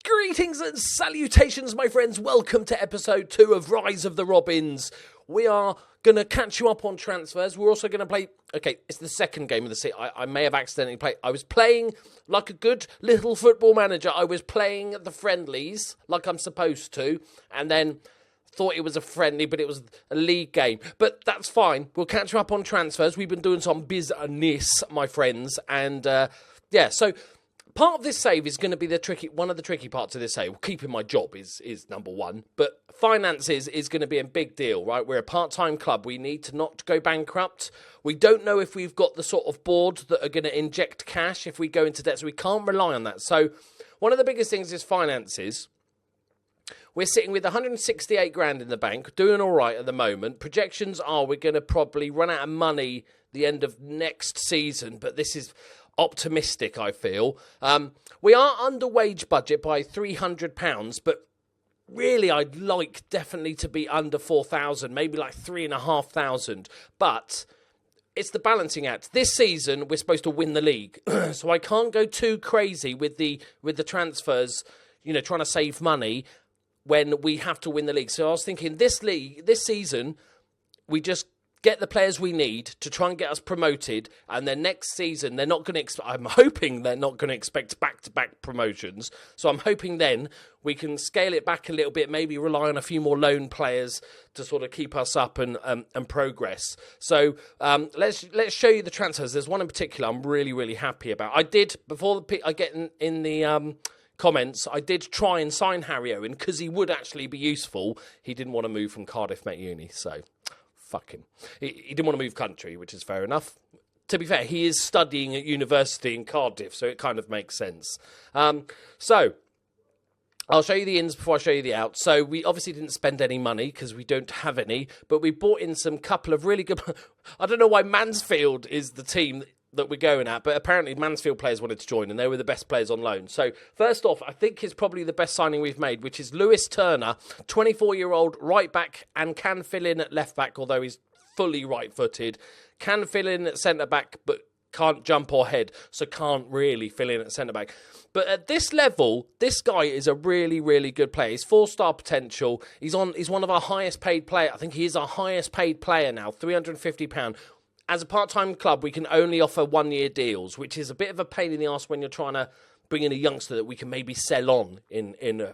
Greetings and salutations, my friends. Welcome to episode 2 of Rise of the Robins. We are going to catch you up on transfers. We're also going to play... Okay, it's the second game of the season. I may have accidentally played... I was playing like a good little football manager. I was playing the friendlies like I'm supposed to. And then thought it was a friendly, but it was a league game. But that's fine. We'll catch you up on transfers. We've been doing some business, my friends. And, so... Part of this save is going to be one of the tricky parts of this save. Keeping my job is number one. But finances is going to be a big deal, right? We're a part-time club. We need to not go bankrupt. We don't know if we've got the sort of board that are going to inject cash if we go into debt. So we can't rely on that. So one of the biggest things is finances. We're sitting with 168 grand in the bank, doing all right at the moment. Projections are we're going to probably run out of money the end of next season. But this is... optimistic, I feel. We are under wage budget by £300, but really I'd like definitely to be under 4,000, maybe like 3,500. But it's the balancing act. This season we're supposed to win the league, so I can't go too crazy with the transfers. Trying to save money when we have to win the league. So I was thinking this season we just get the players we need to try and get us promoted, and then next season they're not going to. I'm hoping they're not going to expect back-to-back promotions. So I'm hoping then we can scale it back a little bit, maybe rely on a few more loan players to sort of keep us up and progress. So let's show you the transfers. There's one in particular I'm really happy about. I did before I get in the. Comments, I did try and sign Harry Owen because he would actually be useful. He didn't want to move from Cardiff Met Uni, so fuck him. He didn't want to move country, which is fair enough. To be fair, he is studying at university in Cardiff, so it kind of makes sense. So I'll show you the ins before I show you the outs. So we obviously didn't spend any money because we don't have any, but we bought in some couple of really good... I don't know why Mansfield is the team that we're going at, but apparently Mansfield players wanted to join and they were the best players on loan. So first off, I think it's probably the best signing we've made, which is Lewis Turner, 24-year-old right back, and can fill in at left back, although he's fully right-footed, can fill in at centre back but can't jump or head, so can't really fill in at centre back. But at this level, this guy is a really good player. He's 4-star potential. He's one of our highest paid players. I think he is our highest paid player now, £350. As a part-time club, we can only offer 1-year deals, which is a bit of a pain in the arse when you're trying to bring in a youngster that we can maybe sell on in a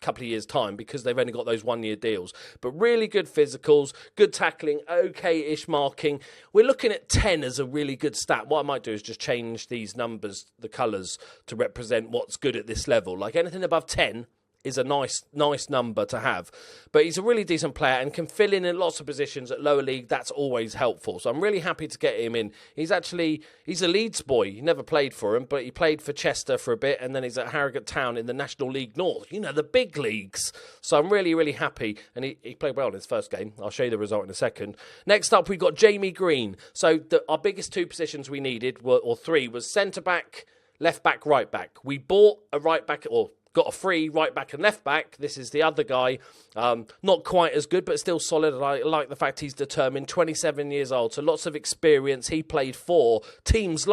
couple of years' time because they've only got those 1-year deals. But really good physicals, good tackling, okay-ish marking. We're looking at 10 as a really good stat. What I might do is just change these numbers, the colours, to represent what's good at this level. Like anything above 10... is a nice number to have. But he's a really decent player and can fill in lots of positions at lower league. That's always helpful. So I'm really happy to get him in. He's a Leeds boy. He never played for him, but he played for Chester for a bit, and then he's at Harrogate Town in the National League North. The big leagues. So I'm really happy. And he played well in his first game. I'll show you the result in a second. Next up, we've got Jamie Green. So our biggest two positions we needed, or three, was centre-back, left-back, right-back. We bought a right-back, or got a free right back and left back. This is the other guy. Not quite as good, but still solid. And I like the fact he's determined. 27 years old, so lots of experience. He played for teams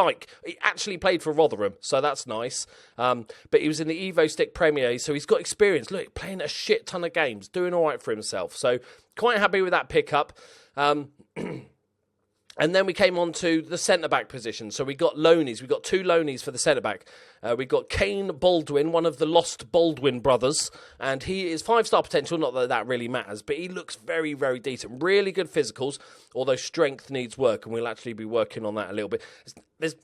he actually played for Rotherham, so that's nice. But he was in the Evo-Stik Premier League, so he's got experience. Look, playing a shit ton of games, doing all right for himself. So quite happy with that pickup. And then we came on to the centre-back position. So we got loanies. We got 2 loanies for the centre-back. We got Kane Baldwin, one of the lost Baldwin brothers. And he is 5-star potential. Not that that really matters. But he looks very decent. Really good physicals. Although strength needs work. And we'll actually be working on that a little bit. There's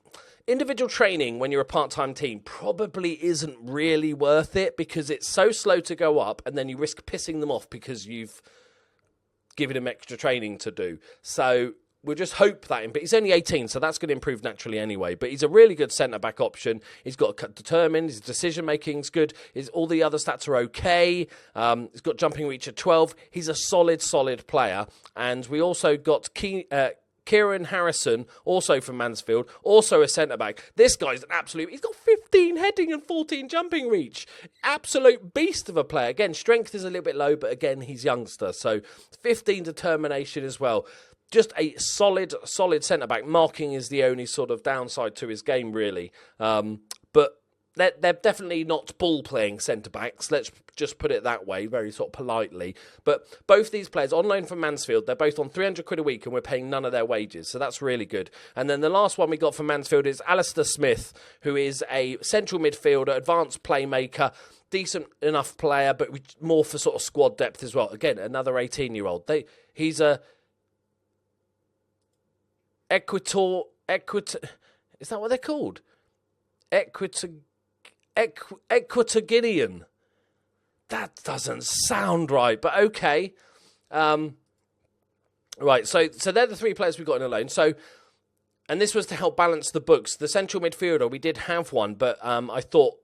individual training when you're a part-time team probably isn't really worth it. Because it's so slow to go up. And then you risk pissing them off because you've given them extra training to do. So we'll just hope that, but he's only 18, so that's going to improve naturally anyway. But he's a really good centre-back option. He's got determined, his decision-making's good, all the other stats are okay. He's got jumping reach at 12. He's a solid player. And we also got Kieran Harrison, also from Mansfield, also a centre-back. This guy's an absolute... He's got 15 heading and 14 jumping reach. Absolute beast of a player. Again, strength is a little bit low, but again, he's youngster. So 15 determination as well. Just a solid centre-back. Marking is the only sort of downside to his game, really. But they're definitely not ball-playing centre-backs. Let's just put it that way, very sort of politely. But both these players, on loan from Mansfield, they're both on £300 a week and we're paying none of their wages. So that's really good. And then the last one we got from Mansfield is Alistair Smith, who is a central midfielder, advanced playmaker, decent enough player, but more for sort of squad depth as well. Again, another 18-year-old. He's a Equator, is that what they're called? Equatorial. That doesn't sound right, but okay. Right, so they're the three players we've got in a loan. So, and this was to help balance the books. The central midfielder, we did have one, but I thought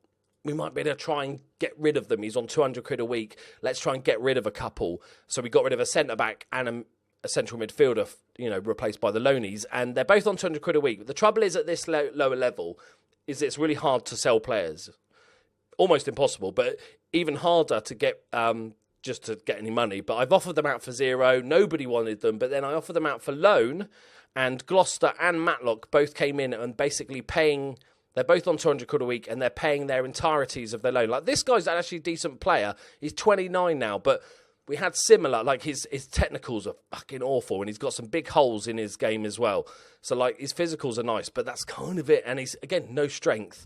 we might be able to try and get rid of them. He's on £200 a week. Let's try and get rid of a couple. So we got rid of a centre-back and a central midfielder, replaced by the loanies, and they're both on £200 a week. But the trouble is at this lower level is it's really hard to sell players. Almost impossible, but even harder to get just to get any money. But I've offered them out for zero. Nobody wanted them, but then I offered them out for loan, and Gloucester and Matlock both came in and basically paying. They're both on £200 a week, and they're paying their entireties of their loan. Like, this guy's actually a decent player. He's 29 now, but we had similar, like his technicals are fucking awful, and he's got some big holes in his game as well. So, like, his physicals are nice, but that's kind of it. And he's, again, no strength.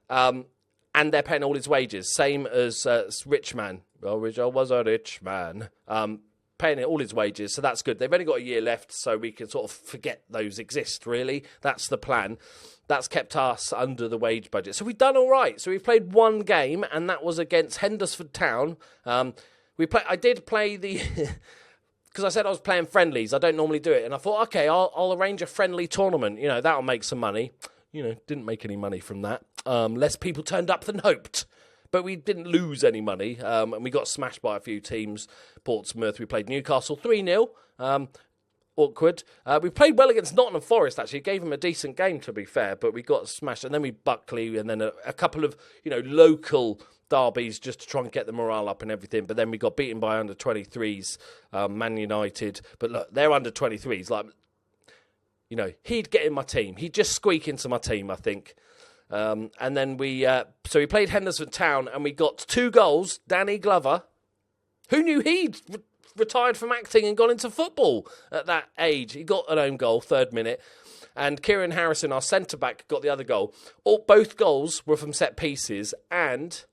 And they're paying all his wages, same as Rich Man. Well, Richard was a rich man. Paying all his wages, so that's good. They've only got a year left, so we can sort of forget those exist, really. That's the plan. That's kept us under the wage budget. So we've done all right. So we've played one game, and that was against Hendersford Town. I did play the... Because I said I was playing friendlies. I don't normally do it. And I thought, okay, I'll arrange a friendly tournament. That'll make some money. Didn't make any money from that. Less people turned up than hoped. But we didn't lose any money. And we got smashed by a few teams. Portsmouth, we played Newcastle 3-0. Awkward. We played well against Nottingham Forest, actually. Gave them a decent game, to be fair. But we got smashed. And then we Buckley, and then a couple of, local derbies just to try and get the morale up and everything. But then we got beaten by under-23s, Man United. But look, they're under-23s. Like, he'd get in my team. He'd just squeak into my team, I think. And then we played Henderson Town, and we got 2 goals. Danny Glover, who knew he'd retired from acting and gone into football at that age? He got an own goal, 3rd minute. And Kieran Harrison, our centre-back, got the other goal. Both goals were from set pieces, and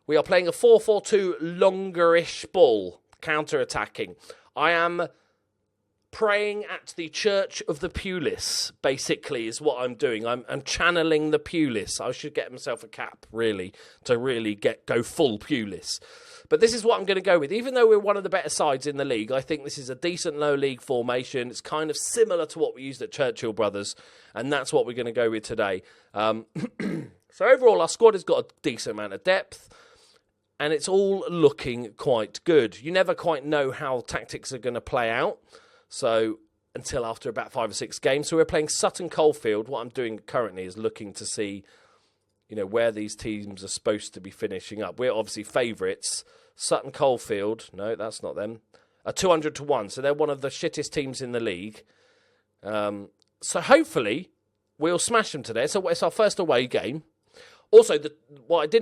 we are playing a 4-4-2 longer-ish ball, counter-attacking. I am praying at the Church of the Pulis, basically, is what I'm doing. I'm channeling the Pulis. I should get myself a cap, really, to really go full Pulis. But this is what I'm going to go with. Even though we're one of the better sides in the league, I think this is a decent low league formation. It's kind of similar to what we used at Churchill Brothers, and that's what we're going to go with today. So overall, our squad has got a decent amount of depth, and it's all looking quite good. You never quite know how tactics are going to play out. So until after about 5 or 6 games. So we're playing Sutton Coldfield. What I'm doing currently is looking to see, where these teams are supposed to be finishing up. We're obviously favourites. Sutton Coldfield, no, that's not them, are 200-1. So they're one of the shittest teams in the league. So hopefully we'll smash them today. So it's our first away game. Also, not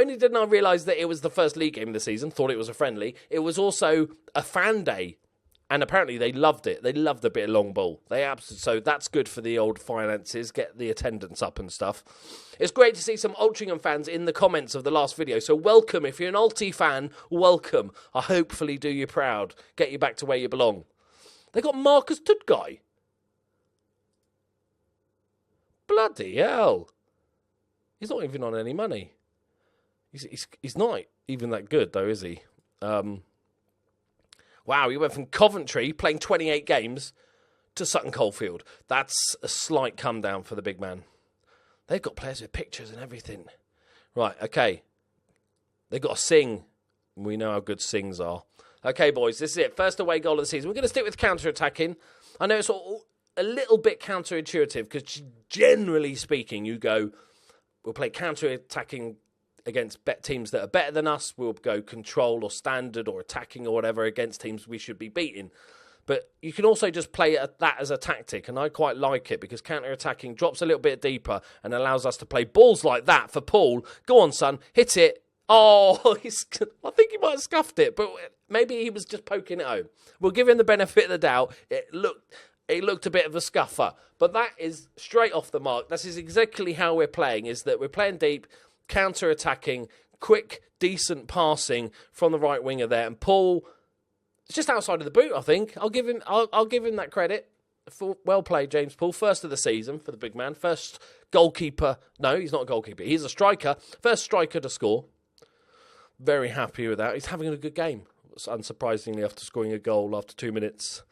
only didn't I realise that it was the first league game of the season, thought it was a friendly, it was also a fan day. And apparently they loved it. They loved a bit of long ball. So that's good for the old finances, get the attendance up and stuff. It's great to see some Altrincham fans in the comments of the last video. So welcome. If you're an Alti fan, welcome. I hopefully do you proud. Get you back to where you belong. They got Marcus Tudguy. Bloody hell. He's not even on any money. He's not even that good, though, is he? Wow, he went from Coventry, playing 28 games, to Sutton Coldfield. That's a slight come down for the big man. They've got players with pictures and everything. Right, okay. They've got to sing. We know how good sings are. Okay, boys, this is it. First away goal of the season. We're going to stick with counter-attacking. I know it's a little bit counterintuitive, because generally speaking, we'll play counter-attacking against teams that are better than us. We'll go control or standard or attacking or whatever against teams we should be beating. But you can also just play that as a tactic, and I quite like it because counter-attacking drops a little bit deeper and allows us to play balls like that for Paul. Go on, son, hit it. Oh, I think he might have scuffed it, but maybe he was just poking it home. We'll give him the benefit of the doubt. It looked a bit of a scuffer, but that is straight off the mark. This is exactly how we're playing, is that we're playing deep, counter-attacking, quick, decent passing from the right winger there, and Paul... It's just outside of the boot, I think. I'll give him that credit. Well played, James Paul. First of the season for the big man. First goalkeeper. No, he's not a goalkeeper. He's a striker. First striker to score. Very happy with that. He's having a good game. Unsurprisingly, after scoring a goal after 2 minutes.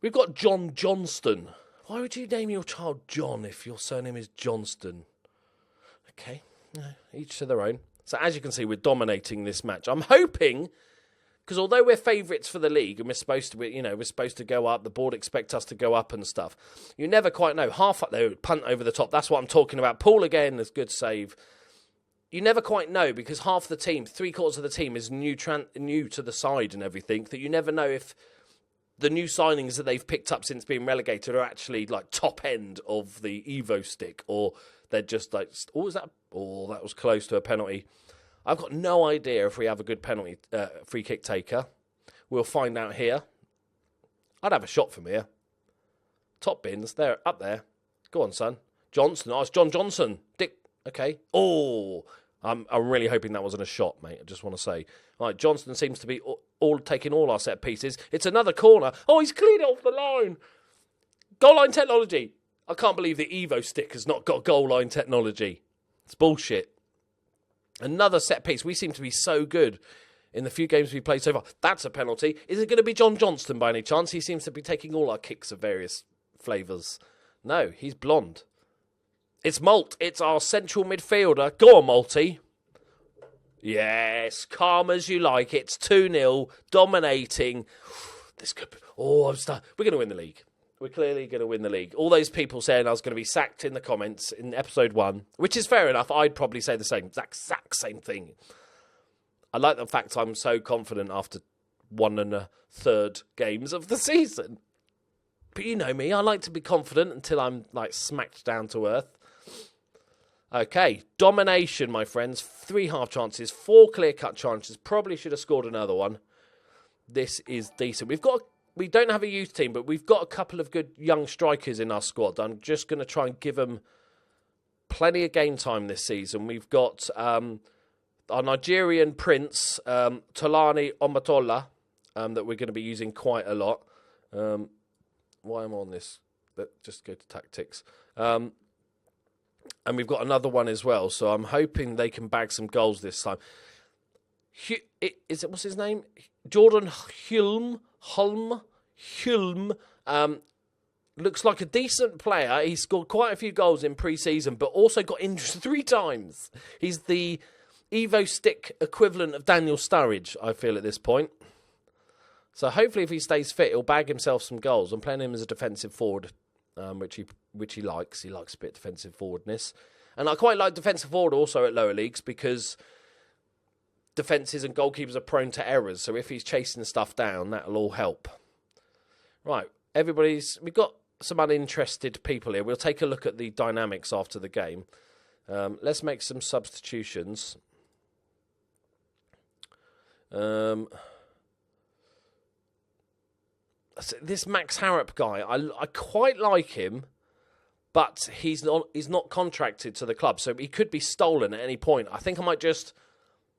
We've got John Johnston. Why would you name your child John if your surname is Johnston? Okay, each to their own. So as you can see, we're dominating this match. I'm hoping... Because although we're favourites for the league and we're supposed to go up, the board expect us to go up and stuff. You never quite know. Half up there, punt over the top. That's what I'm talking about. Paul again is good save. You never quite know because half the team, 3/4 of the team is new to the side and everything. That you never know if the new signings that they've picked up since being relegated are actually like top end of the Evo-Stik, or they're just like, that was close to a penalty. I've got no idea if we have a good penalty free kick taker. We'll find out here. I'd have a shot from here. Top bins, there, up there. Go on, son. Johnson. Oh, it's John Johnson. Dick. Okay. Oh, I'm really hoping that wasn't a shot, mate. I just want to say. All right, Johnston seems to be all taking all our set pieces. It's another corner. Oh, he's cleared it off the line. Goal line technology. I can't believe the Evo-Stik has not got goal line technology. It's bullshit. Another set piece. We seem to be so good in the few games we've played so far. That's a penalty. Is it going to be John Johnston by any chance? He seems to be taking all our kicks of various flavours. No, he's blonde. It's Malt. It's our central midfielder. Go on, Malty. Yes, calm as you like. It's 2-0, dominating. This could be... Oh, I'm stuck. We're going to win the league. We're clearly going to win the league. All those people saying I was going to be sacked in the comments in episode 1, which is fair enough. I'd probably say the exact same thing. I like the fact I'm so confident after 1 1/3 games of the season. But you know me, I like to be confident until I'm like smacked down to earth. Okay, domination, my friends. 3 half chances, 4 clear-cut chances. Probably should have scored another one. This is decent. We don't have a youth team, but we've got a couple of good young strikers in our squad. I'm just going to try and give them plenty of game time this season. We've got our Nigerian prince, Tolani Omatola, that we're going to be using quite a lot. Why am I on this? Let's just go to tactics. And we've got another one as well, so I'm hoping they can bag some goals this time. What's his name? Jordan Hulme, looks like a decent player. He scored quite a few goals in pre-season, but also got injured 3 times. He's the Evo-Stik equivalent of Daniel Sturridge, I feel, at this point. So hopefully if he stays fit, he'll bag himself some goals. I'm playing him as a defensive forward, which he likes. He likes a bit of defensive forwardness. And I quite like defensive forward also at lower leagues because defences and goalkeepers are prone to errors. So if he's chasing stuff down, that'll all help. Right, we've got some uninterested people here. We'll take a look at the dynamics after the game. Let's make some substitutions. This Max Harrop guy, I quite like him, but he's not contracted to the club, so he could be stolen at any point. I think I might just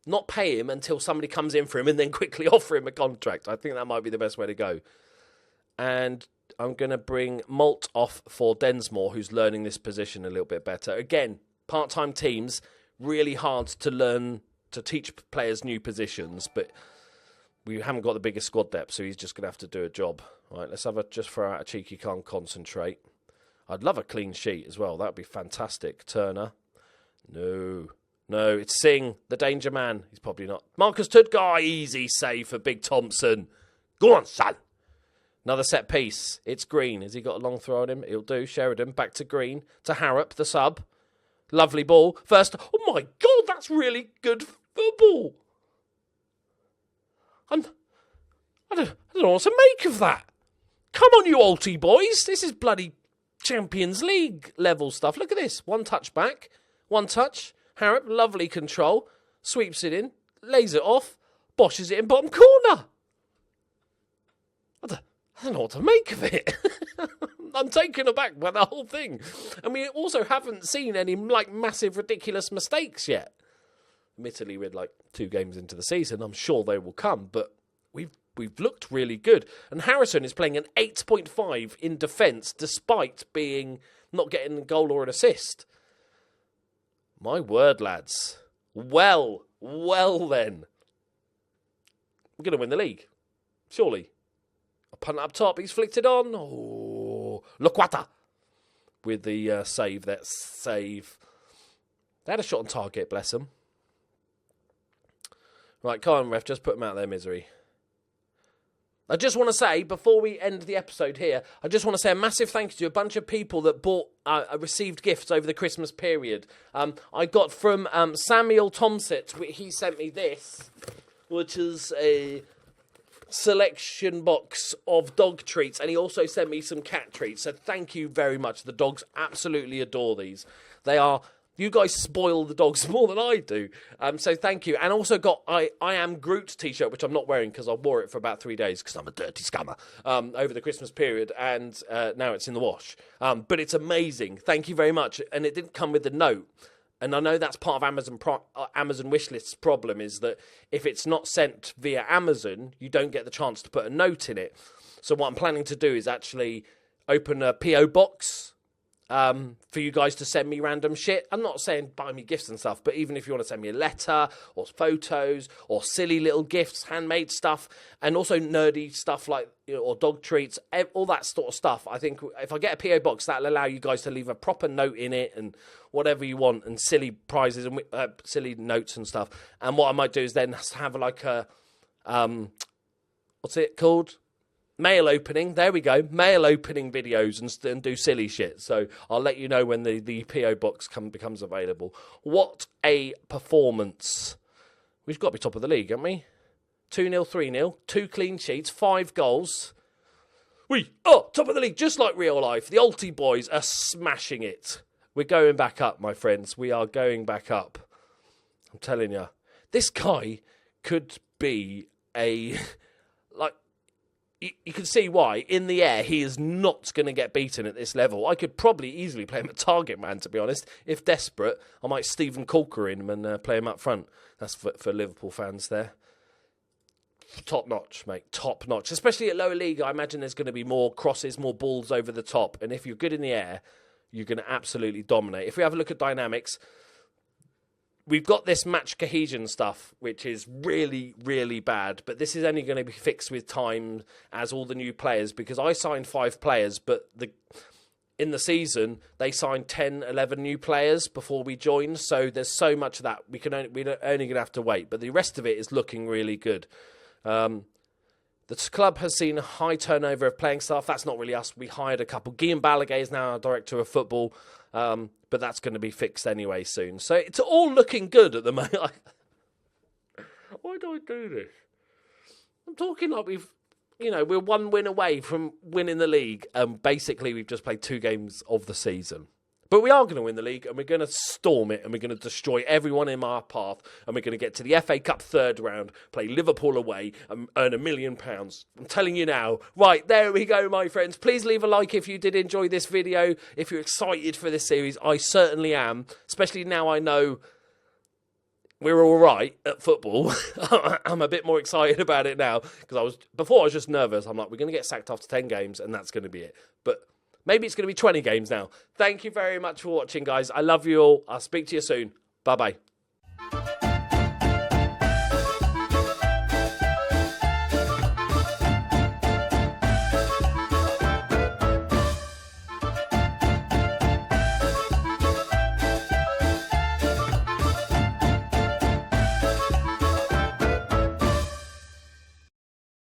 not pay him until somebody comes in for him and then quickly offer him a contract. I think that might be the best way to go. And I'm going to bring Malt off for Densmore, who's learning this position a little bit better. Again, part-time teams, really hard to learn, to teach players new positions, but we haven't got the biggest squad depth, so he's just going to have to do a job. All right, let's just throw out a cheeky can't concentrate. I'd love a clean sheet as well. That would be fantastic. Turner. No, it's Singh, the danger man. He's probably not. Marcus Tudguy, easy save for Big Thompson. Go on, son. Another set piece. It's Green. Has he got a long throw on him? He'll do. Sheridan back to Green. To Harrop, the sub. Lovely ball. First. Oh my God, that's really good football. I don't know what to make of that. Come on, you Alti boys. This is bloody Champions League level stuff. Look at this. One touch back. One touch. Harrop, lovely control. Sweeps it in. Lays it off. Boshes it in bottom corner. I don't know what to make of it. I'm taken aback by the whole thing. And we also haven't seen any massive, ridiculous mistakes yet. Admittedly, we're 2 games into the season. I'm sure they will come, but we've looked really good. And Harrison is playing an 8.5 in defence, despite not getting a goal or an assist. My word, lads. Well then. We're going to win the league. Surely. A punt up top. He's flicked it on. Oh, Loquata. With the save. That save. They had a shot on target, bless them. Right, come on, ref. Just put them out of their misery. I just want to say, before we end the episode here, I just want to say a massive thank you to a bunch of people that received gifts over the Christmas period. I got from Samuel Tomsit. He sent me this, which is a selection box of dog treats, and he also sent me some cat treats. So thank you very much. The dogs absolutely adore these. You guys spoil the dogs more than I do. So thank you. And also got I Am Groot t-shirt, which I'm not wearing because I wore it for about 3 days because I'm a dirty scammer over the Christmas period. And now it's in the wash. But it's amazing. Thank you very much. And it didn't come with the note. And I know that's part of Amazon Wishlist's problem, is that if it's not sent via Amazon, you don't get the chance to put a note in it. So what I'm planning to do is actually open a P.O. box for you guys to send me random shit. I'm not saying buy me gifts and stuff, but even if you want to send me a letter or photos or silly little gifts, handmade stuff, and also nerdy stuff or dog treats, all that sort of stuff. I think if I get a PO box, that'll allow you guys to leave a proper note in it and whatever you want, and silly prizes and silly notes and stuff. And what I might do is then have a what's it called? Mail opening, there we go, mail opening videos and do silly shit. So I'll let you know when the PO box becomes available. What a performance. We've got to be top of the league, haven't we? 2-0, 3-0, 2 clean sheets, 5 goals. We are top of the league, just like real life. The Alti boys are smashing it. We're going back up, my friends. We are going back up. I'm telling you. This guy could be a... You can see why. In the air, he is not going to get beaten at this level. I could probably easily play him at target man, to be honest. If desperate, I might Stephen Corker him and play him up front. That's for Liverpool fans there. Top notch, mate. Top notch. Especially at lower league, I imagine there's going to be more crosses, more balls over the top. And if you're good in the air, you're going to absolutely dominate. If we have a look at dynamics... We've got this match cohesion stuff, which is really, really bad. But this is only going to be fixed with time as all the new players. Because I signed 5 players, but in the season, they signed 10, 11 new players before we joined. So there's so much of that. We're only going to have to wait. But the rest of it is looking really good. The club has seen a high turnover of playing staff. That's not really us. We hired a couple. Guillaume Balaguer is now our director of football. But that's going to be fixed anyway soon. So it's all looking good at the moment. Why do I do this? I'm talking like we're 1 win away from winning the league. And basically, we've just played 2 games of the season. But we are going to win the league, and we're going to storm it, and we're going to destroy everyone in our path, and we're going to get to the FA Cup 3rd round, play Liverpool away, and earn £1 million. I'm telling you now. Right, there we go, my friends. Please leave a like if you did enjoy this video, if you're excited for this series. I certainly am, especially now I know we're all right at football. I'm a bit more excited about it now, because before I was just nervous. I'm like, we're going to get sacked after 10 games, and that's going to be it. But... maybe it's going to be 20 games now. Thank you very much for watching, guys. I love you all. I'll speak to you soon. Bye-bye.